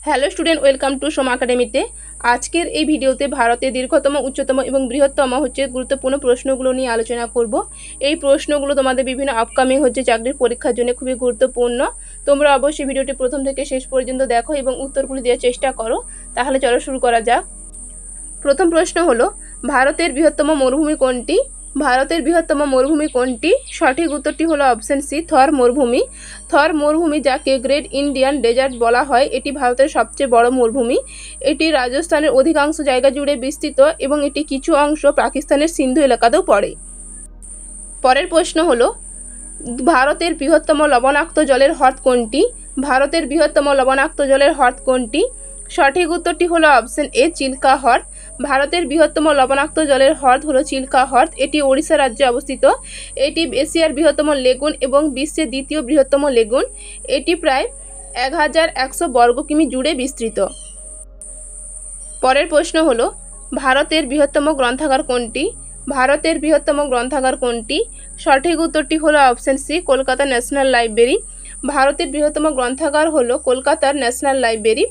Hello student, welcome to Soma একাডেমিতে। আজকের এই ভিডিওতে ভারতের দীর্ঘতম, উচ্চতম এবং বৃহত্তম গুরুত্বপূর্ণ প্রশ্নগুলো নিয়ে আলোচনা করব। এই প্রশ্নগুলো তোমাদের বিভিন্ন আপকামিং চাকরির পরীক্ষার জন্য খুবই গুরুত্বপূর্ণ। তোমরা অবশ্যই ভিডিওটি প্রথম থেকে শেষ পর্যন্ত দেখো এবং উত্তরগুলি দেওয়ার চেষ্টা করো। তাহলে চলো শুরু করা যাক। প্রথম প্রশ্ন হলো, ভারতের বৃহত্তম মরুভূমি কোনটি? ভারতের বৃহত্তম মরুভূমি কোনটি? সঠিক উত্তরটি হলো অপশন সি, থর মরুভূমি। থর মরুভূমি, যাকে গ্রেট ইন্ডিয়ান ডেজার্ট বলা হয়, এটি ভারতের সবচেয়ে বড় মরুভূমি। এটি রাজস্থানের অধিকাংশ জায়গা জুড়ে বিস্তৃত এবং এটি কিছু অংশ পাকিস্তানের সিন্ধু এলাকাতেও পড়ে। পরের প্রশ্ন হলো, ভারতের বৃহত্তম লবণাক্ত জলের হ্রদ কোনটি? ভারতের বৃহত্তম লবণাক্ত জলের হ্রদ কোনটি? সঠিক উত্তরটি হলো অপশন এ, চিল্কা হ্রদ। ভারতের বৃহত্তম লবণাক্ত জলের হ্রদ হলো চিল্কা হ্রদ। এটি ওড়িশা রাজ্যে অবস্থিত। এটি এশিয়ার বৃহত্তম লেগুন এবং বিশ্বের দ্বিতীয় বৃহত্তম লেগুন। এটি প্রায় 1100 বর্গ কিমি জুড়ে বিস্তৃত। পরের প্রশ্ন হলো, ভারতের বৃহত্তম গ্রন্থাগার কোনটি? ভারতের বৃহত্তম গ্রন্থাগার কোনটি? সঠিক উত্তরটি হলো option C, Kolkata national library. ভারতের বৃহত্তম গ্রন্থাগার হলো কলকাতার ন্যাশনাল লাইব্রেরি।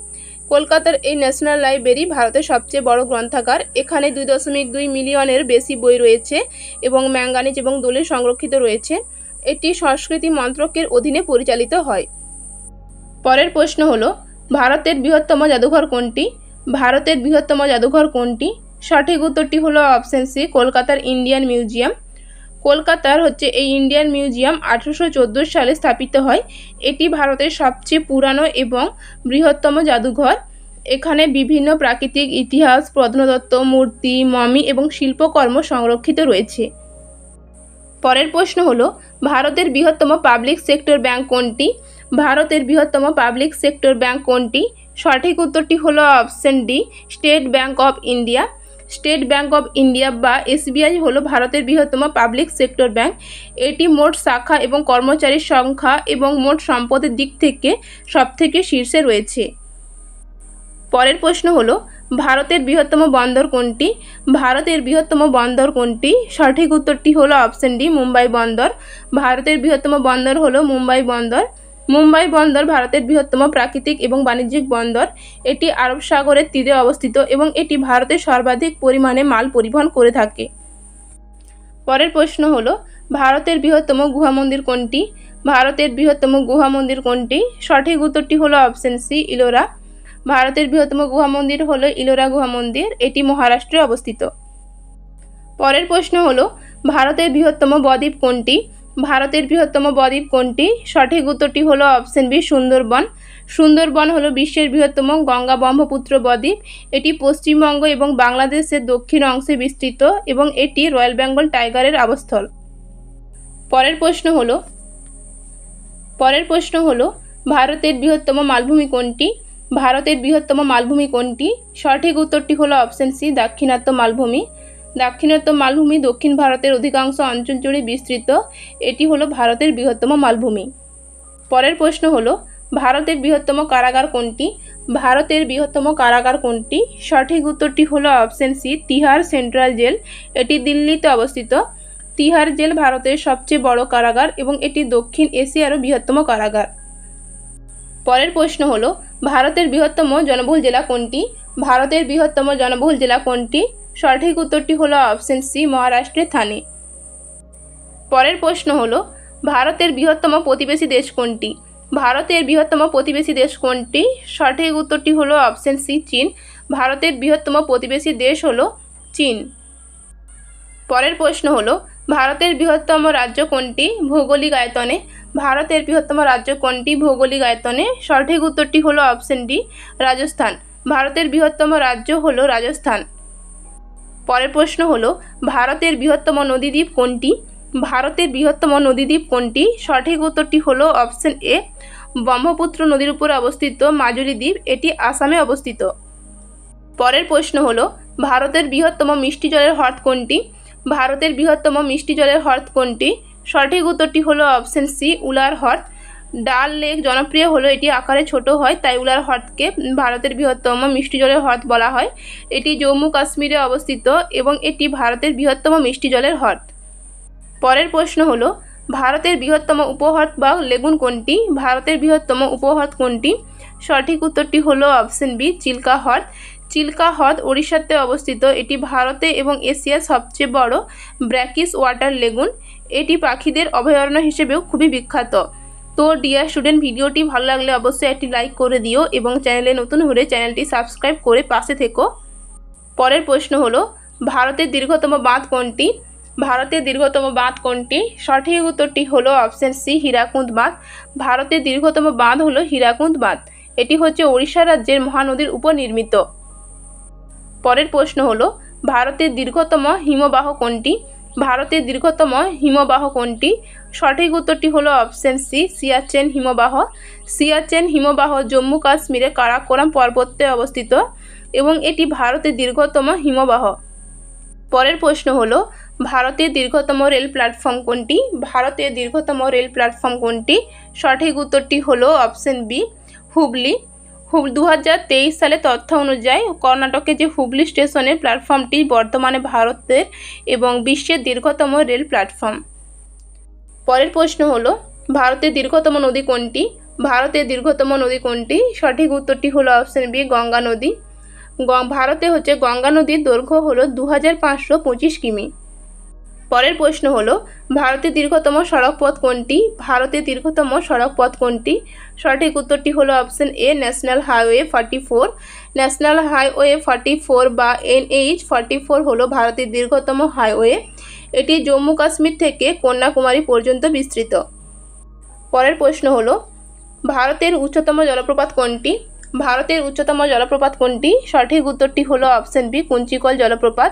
কলকাতার এই ন্যাশনাল লাইব্রেরি ভারতের সবচেয়ে বড় গ্রন্থাগার। এখানে 2.2 মিলিয়নের বেশি বই রয়েছে এবং ম্যাঙ্গানিজ এবং দলিল সংরক্ষিত রয়েছে। এটি সংস্কৃতি মন্ত্রকের অধীনে পরিচালিত হয়। পরের প্রশ্ন হলো, ভারতের বৃহত্তম জাদুঘর কোনটি? ভারতের বৃহত্তম জাদুঘর কোনটি? সঠিক উত্তরটি হলো অপশন সি, কলকাতার ইন্ডিয়ান মিউজিয়াম। কলকাতার এই ইন্ডিয়ান মিউজিয়াম 1814 সালে স্থাপিত হয়। এটি ভারতের সবচেয়ে পুরানো এবং বৃহত্তম জাদুঘর। এখানে বিভিন্ন প্রাকৃতিক ইতিহাস, প্রত্নতত্ত্ব, মূর্তি, মমি এবং শিল্পকর্ম সংরক্ষিত রয়েছে। পরের প্রশ্ন হলো, ভারতের বৃহত্তম পাবলিক সেক্টর ব্যাংক কোনটি? ভারতের বৃহত্তম পাবলিক সেক্টর ব্যাংক কোনটি? সঠিক উত্তরটি হলো option D, state bank of India. State bank of India বা এসবিআই হলো ভারতের বৃহত্তম পাবলিক সেক্টর ব্যাংক। এটি মোট শাখা এবং কর্মচারীর সংখ্যা এবং মোট সম্পদের দিক থেকে সবথেকে শীর্ষে রয়েছে। পরের প্রশ্ন হলো, ভারতের বৃহত্তম বন্দর কোনটি? ভারতের বৃহত্তম বন্দর কোনটি? সঠিক উত্তরটি হলো অপশন ডি, মুম্বাই বন্দর। ভারতের বৃহত্তম বন্দর হলো মুম্বাই বন্দর। মুম্বাই বন্দর ভারতের বৃহত্তম প্রাকৃতিক এবং বাণিজ্যিক বন্দর। এটি আরব সাগরের তীরে অবস্থিত এবং এটি ভারতের সর্বাধিক পরিমাণে মাল পরিবহন করে থাকে। পরের প্রশ্ন হলো, ভারতের বৃহত্তম গুহা মন্দির কোনটি? ভারতের বৃহত্তম গুহা মন্দির কোনটি? সঠিক উত্তরটি হলো অপশন সি, ইলোরা। ভারতের বৃহত্তম গুহা মন্দির হলো ইলোরা গুহা মন্দির। এটি মহারাষ্ট্রে অবস্থিত। পরের প্রশ্ন হলো, ভারতের বৃহত্তম বদ্বীপ কোনটি? ভারতের বৃহত্তম বদ্বীপ কোনটি? সঠিক উত্তরটি হলো অপশন বি, সুন্দরবন। সুন্দরবন হলো বিশ্বের বৃহত্তম গঙ্গা ব্রহ্মপুত্র বদ্বীপ। এটি পশ্চিমবঙ্গ এবং বাংলাদেশের দক্ষিণ অংশে বিস্তৃত এবং এটি রয়্যাল বেঙ্গল টাইগারের আবাসস্থল। পরের প্রশ্ন হলো, ভারতের বৃহত্তম মালভূমি কোনটি? ভারতের বৃহত্তম মালভূমি কোনটি? সঠিক উত্তরটি হলো অপশন সি, দাক্ষিণাত্য মালভূমি। দাক্ষিণাত্য মালভূমি দক্ষিণ ভারতের অধিকাংশ অঞ্চল জুড়ে বিস্তৃত। এটি হলো ভারতের বৃহত্তম মালভূমি। পরের প্রশ্ন হলো, ভারতের বৃহত্তম কারাগার কোনটি? ভারতের বৃহত্তম কারাগার কোনটি? সঠিক উত্তরটি হলো option C, Tihar central jail. এটি দিল্লিতে অবস্থিত। তিহার জেল ভারতের সবচেয়ে বড় কারাগার এবং এটি দক্ষিণ এশিয়ারও বৃহত্তম কারাগার। পরের প্রশ্ন হলো, ভারতের বৃহত্তম জনবহুল জেলা কোনটি? ভারতের বৃহত্তম জনবহুল জেলা কোনটি? সঠিক উত্তরটি হলো অপশন সি, মহারাষ্ট্রের থানে। পরের প্রশ্ন হলো, ভারতের বৃহত্তম প্রতিবেশী দেশ কোনটি? ভারতের বৃহত্তম প্রতিবেশী দেশ কোনটি? সঠিক উত্তরটি হলো অপশন সি, চীন। ভারতের বৃহত্তম প্রতিবেশী দেশ হলো চীন। পরের প্রশ্ন হলো, ভারতের বৃহত্তম রাজ্য কোনটি ভৌগোলিক আয়তনে? ভারতের বৃহত্তম রাজ্য কোনটি ভৌগোলিক আয়তনে? সঠিক উত্তরটি হলো অপশন ডি, রাজস্থান। ভারতের বৃহত্তম রাজ্য হলো রাজস্থান। পরের প্রশ্ন হলো, ভারতের বৃহত্তম নদীদ্বীপ কোনটি? ভারতের বৃহত্তম নদীদ্বীপ কোনটি? সঠিক উত্তরটি হলো অপশন এ, ব্রহ্মপুত্র নদীর উপর অবস্থিত মাজুলি দ্বীপ। এটি আসামে অবস্থিত। পরের প্রশ্ন হলো, ভারতের বৃহত্তম মিষ্টি জলের হ্রদ কোনটি? ভারতের বৃহত্তম মিষ্টি জলের হ্রদ কোনটি? সঠিক উত্তরটি হলো অপশন সি, উলার হ্রদ। ডাল লেক জনপ্রিয় হলো এটি আকারে ছোট হয়, তাই উলার হ্রদকে ভারতের বৃহত্তম মিষ্টি জলের হ্রদ বলা হয়। এটি জম্মু কাশ্মীরে অবস্থিত এবং এটি ভারতের বৃহত্তম মিষ্টি জলের হ্রদ। পরের প্রশ্ন হলো, ভারতের বৃহত্তম উপহ্রদ বা লেগুন কোনটি? ভারতের বৃহত্তম উপহ্রদ কোনটি? সঠিক উত্তরটি হলো অপশন বি, চিল্কা হ্রদ। চিল্কা হ্রদ ওড়িশাতে অবস্থিত। এটি ভারতে এবং এশিয়ার সবচেয়ে বড় ব্র্যাকিশ ওয়াটার লেগুন। এটি পাখিদের অভয়ারণ্য হিসেবেও খুবই বিখ্যাত। তো ডিয়ার স্টুডেন্ট, ভিডিওটি ভালো লাগলে অবশ্যই একটি লাইক করে দিও এবং চ্যানেলে নতুন হলে চ্যানেলটি সাবস্ক্রাইব করে পাশে থেকো। পরের প্রশ্ন হলো, ভারতের দীর্ঘতম বাঁধ কোনটি? ভারতের দীর্ঘতম বাঁধ কোনটি? সঠিক উত্তরটি হলো অপশন সি, হীরাকুদ বাঁধ। ভারতের দীর্ঘতম বাঁধ হলো হীরাকুদ বাঁধ। এটি হচ্ছে ওড়িশা রাজ্যের মহানদীর উপর নির্মিত। পরের প্রশ্ন হলো, ভারতের দীর্ঘতম হিমবাহ কোনটি? ভারতের দীর্ঘতম হিমবাহ কোনটি? সঠিক উত্তরটি হলো অপশন সি, সিয়াচেন হিমবাহ। সিয়াচেন হিমবাহ জম্মু কাশ্মীরের কারাকোরাম পর্বতে অবস্থিত এবং এটি ভারতের দীর্ঘতম হিমবাহ। পরের প্রশ্ন হলো, ভারতের দীর্ঘতম রেল প্ল্যাটফর্ম কোনটি? ভারতের দীর্ঘতম রেল প্ল্যাটফর্ম কোনটি? সঠিক উত্তরটি হলো অপশন বি, হুবলি। 2023 সালে তথ্য অনুযায়ী কর্ণাটকের যে হুবলি স্টেশনের প্ল্যাটফর্মটি বর্তমানে ভারতের এবং বিশ্বের দীর্ঘতম রেল প্ল্যাটফর্ম। পরের প্রশ্ন হলো, ভারতের দীর্ঘতম নদী কোনটি? ভারতের দীর্ঘতম নদী কোনটি? সঠিক উত্তরটি হলো অপশন বি, গঙ্গা নদী। ভারতে হচ্ছে গঙ্গা নদীর দৈর্ঘ্য হলো 2525 কিমি। পরের প্রশ্ন হলো, ভারতের দীর্ঘতম সড়ক পথ কোনটি? ভারতের দীর্ঘতম সড়ক পথ কোনটি? সঠিক উত্তরটি হলো option A, national highway 44। National highway 44 বা NH44 হলো ভারতের দীর্ঘতম হাইওয়ে। এটি জম্মু কাশ্মীর থেকে কন্যাকুমারী পর্যন্ত বিস্তৃত। পরের প্রশ্ন হলো, ভারতের উচ্চতম জলপ্রপাত কোনটি? ভারতের উচ্চতম জলপ্রপাত কোনটি? সঠিক উত্তরটি হলো অপশন বি, কুঞ্চিকল জলপ্রপাত।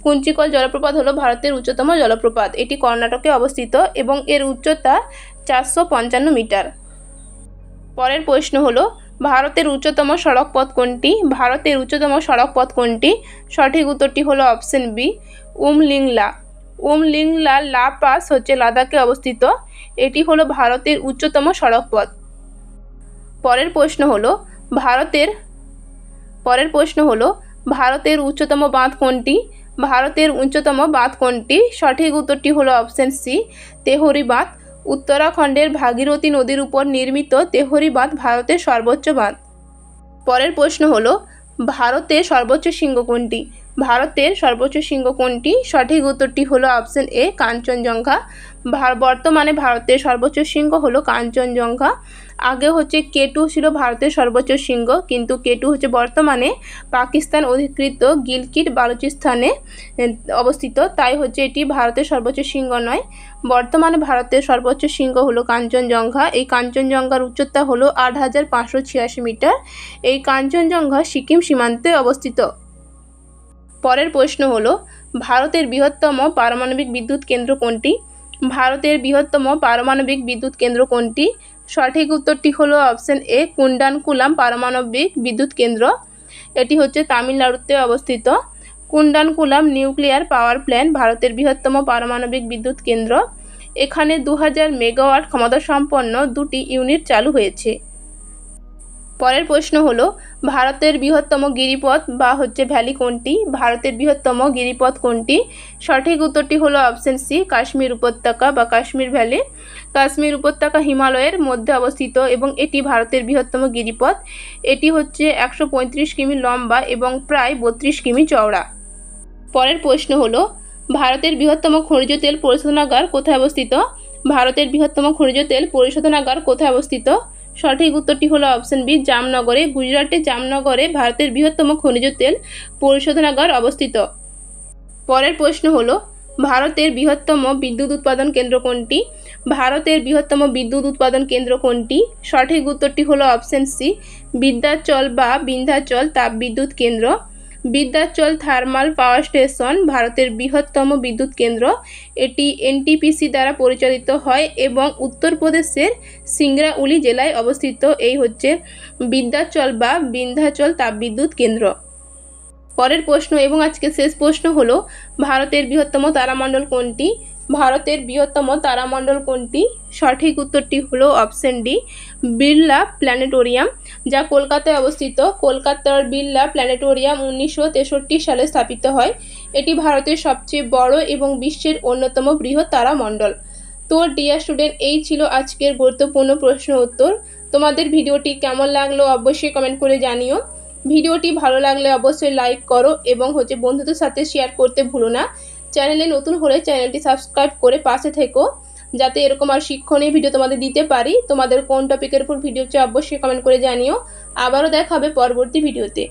কুঞ্চিকল জলপ্রপাত হলো ভারতের উচ্চতম জলপ্রপাত। এটি কর্ণাটকে অবস্থিত এবং এর উচ্চতা 455 মিটার। পরের প্রশ্ন হলো, ভারতের উচ্চতম সড়ক পথ কোনটি? ভারতের উচ্চতম সড়ক পথ কোনটি? সঠিক উত্তরটি হলো অপশন বি, উমলিংলা। উমলিংলা লা পাস হচ্ছে লাদাখে অবস্থিত। এটি হলো ভারতের উচ্চতম সড়ক পথ। পরের প্রশ্ন হলো, ভারতের উচ্চতম বাঁধ কোনটি? ভারতের উচ্চতম বাঁধ কোনটি? সঠিক উত্তরটি হলো অপশন সি, তেহরি বাঁধ। উত্তরাখণ্ডের ভাগীরথী নদীর উপর নির্মিত তেহরি বাঁধ ভারতের সর্বোচ্চ বাঁধ। পরের প্রশ্ন হলো, ভারতের সর্বোচ্চ শৃঙ্গ কোনটি? ভারতের সর্বোচ্চ শৃঙ্গ কোনটি? সঠিক উত্তরটি হলো অপশন এ, কাঞ্চনজঙ্ঘা। বর্তমানে ভারতের সর্বোচ্চ শৃঙ্গ হলো কাঞ্চনজঙ্ঘা। আগে হচ্ছে K2 ছিল ভারতের সর্বোচ্চ শৃঙ্গ, কিন্তু K2 হচ্ছে বর্তমানে পাকিস্তান অধিকৃত গিলগিট বালুচিস্তানে অবস্থিত, তাই হচ্ছে এটি ভারতের সর্বোচ্চ শৃঙ্গ নয়। বর্তমানে ভারতের সর্বোচ্চ শৃঙ্গ হলো কাঞ্চনজঙ্ঘা। এই কাঞ্চনজঙ্ঘার উচ্চতা হলো 8586 মিটার। এই কাঞ্চনজঙ্ঘা সিকিম সীমান্তে অবস্থিত। পরের প্রশ্ন হলো, ভারতের বৃহত্তম পারমাণবিক বিদ্যুৎ কেন্দ্র কোনটি? ভারতের বৃহত্তম পারমাণবিক বিদ্যুৎ কেন্দ্র কোনটি? সঠিক উত্তরটি হলো অপশন এ, কুন্ডানকুলাম পারমাণবিক বিদ্যুৎ কেন্দ্র। এটি হচ্ছে তামিলনাড়ুতে অবস্থিত। কুন্ডানকুলাম নিউক্লিয়ার পাওয়ার প্ল্যান্ট ভারতের বৃহত্তম পারমাণবিক বিদ্যুৎ কেন্দ্র। এখানে 2000 মেগাওয়াট ক্ষমতা সম্পন্ন 2টি ইউনিট চালু হয়েছে। পরের প্রশ্ন হলো, ভারতের বৃহত্তম গিরিপথ বা হচ্ছে ভ্যালি কোনটি? ভারতের বৃহত্তম গিরিপথ কোনটি? সঠিক উত্তরটি হলো অপশন সি, কাশ্মীর উপত্যকা বা কাশ্মীর ভ্যালি। কাশ্মীর উপত্যকা হিমালয়ের মধ্যে অবস্থিত এবং এটি ভারতের বৃহত্তম গিরিপথ। এটি হচ্ছে 135 কিমি লম্বা এবং প্রায় 32 কিমি চওড়া। পরের প্রশ্ন হলো, ভারতের বৃহত্তম খনিজ তেল পরিশোধনাগার কোথায় অবস্থিত? ভারতের বৃহত্তম খনিজ তেল পরিশোধনাগার কোথায় অবস্থিত? সঠিক উত্তরটি হলো অপশন বি, জামনগরে। গুজরাটের জামনগরে ভারতের বৃহত্তম খনিজ তেল পরিশোধনাগার অবস্থিত। পরের প্রশ্ন হলো, ভারতের বৃহত্তম বিদ্যুৎ উৎপাদন কেন্দ্র কোনটি? ভারতের বৃহত্তম বিদ্যুৎ উৎপাদন কেন্দ্র কোনটি? সঠিক উত্তরটি হলো অপশন সি, বিন্ধ্যাচল বা বিন্ধ্যাচল তাপবিদ্যুৎ কেন্দ্র। বিন্ধ্যাচল থার্মাল পাওয়ার স্টেশন ভারতের বৃহত্তম বিদ্যুৎ কেন্দ্র। এটি NTPC দ্বারা পরিচালিত হয় এবং উত্তরপ্রদেশের সিংরাউলি জেলায় অবস্থিত। এই হচ্ছে বিন্ধ্যাচল বা বিন্ধ্যাচল তাপবিদ্যুৎ কেন্দ্র। পরের প্রশ্ন এবং আজকে শেষ প্রশ্ন হলো, ভারতের বৃহত্তম তারামণ্ডল কোনটি? ভারতের বৃহত্তম তারামণ্ডল কোনটি? সঠিক উত্তরটি হলো অপশন ডি, বিড়লা প্ল্যানেটোরিয়াম, যা কলকাতায় অবস্থিত। কলকাতার বিড়লা প্ল্যানেটোরিয়াম 1963 সালে স্থাপিত হয়। এটি ভারতের সবচেয়ে বড় এবং বিশ্বের অন্যতম বৃহৎ তারামণ্ডল। তো ডিয়ার স্টুডেন্ট, এই ছিল আজকের গুরুত্বপূর্ণ প্রশ্ন উত্তর। তোমাদের ভিডিওটি কেমন লাগলো অবশ্যই কমেন্ট করে জানিও। ভিডিওটি ভালো লাগলে অবশ্যই লাইক করো এবং বন্ধুদের সাথে শেয়ার করতে ভুলো না। চ্যানেলে নতুন হলে চ্যানেলটি সাবস্ক্রাইব করে পাশে থেকো, যাতে এরকম আর শিক্ষণীয় ভিডিও তোমাদের দিতে পারি। তোমাদের কোন টপিকের উপর ভিডিও চাই অবশ্যই কমেন্ট করে জানিও। আবারও দেখা হবে পরবর্তী ভিডিওতে।